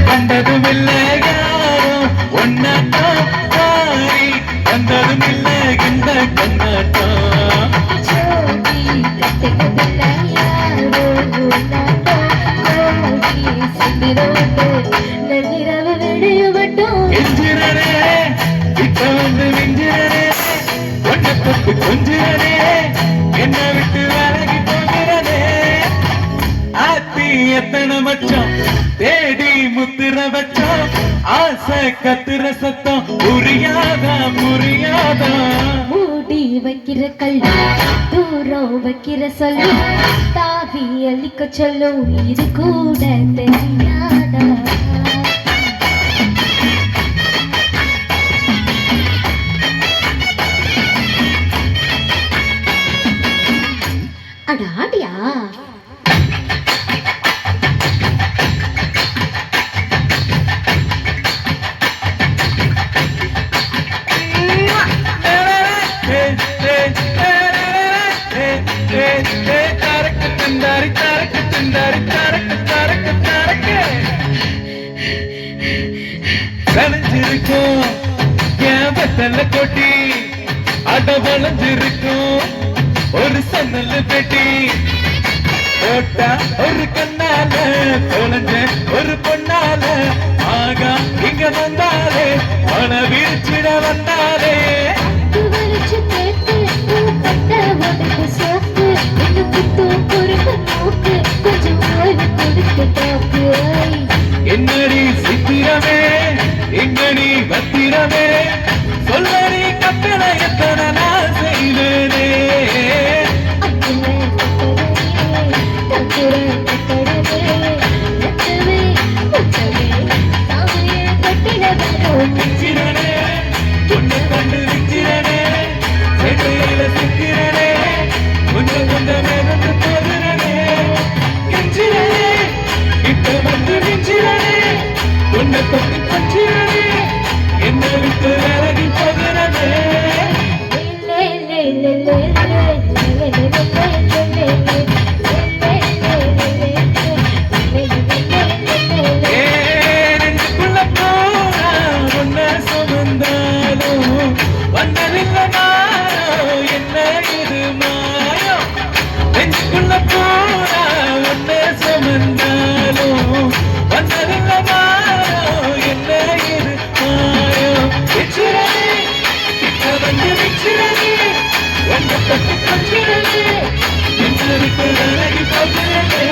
வந்ததும் இல்ல யாரும் ஒன்னாட்டம் மாறி வந்ததும் இல்ல இந்த கண்ணாட்டம் ஜோடி கட்டகதில்ல யாரோ சந்திரோடு நள்ளிரவு விடிய மட்டும் எஞ்சிரனே இப்ப வந்து மிஞ்சிரனே ஒன்ன தொட்டு கொஞ்சிரனே என்ன விட்டு விலகி போகிறனே ஆத்தி எத்தனை மச்சம் தேடி முத்திர வச்சோம் ஆசை கத்துற சத்தம் புரியாதா புரியாதா மூடி வைக்கிற கல்லு தூரம் வைக்கிற சொல்லு தாவி அழிக்க சொல்லும் இது கூட தெரியாதா அடாடியா கலைஞ்சிருக்கும் என் வெத்தல கொட்டி அட வளைஞ்சிருக்கும் ஒரு சன்னல் பெட்டி போட்டா ஒரு கண்ணால தொலைஞ்ச ஒரு பொண்ணால ஆகா இங்க வந்தாலே பண வீழ்ச்சிட வந்தாலே என்னடி சித்திரமே எங்கடி பத்திரமே சொல்லடி கட்டளை எத்தனை நான் செய்வேனே விச்சிரனே உன்னை கண்டு விச்சிரனே சென்னையில சித்திரனே கொஞ்சம் கொஞ்சம் மேலந்து போகிறனே கெஞ்சிரனே இப்ப வந்து விச்சிரனே உன்னை தொட்டு பச்சிரனே என்ன விட்டு விலகி போகிறனே வந்ததில்லை நானும் என்ன இது மாயம் நெஞ்சுக்குள்ள போனா ஒன்ன சுமந்தாலும் வந்ததில்லை நானும் என்ன இது மாயம் விச்சிரனே கிட்ட வந்து விச்சிரனே ஒன்ன தொட்டு பச்சிரனே என்ன விட்டு விலகி போகிறனே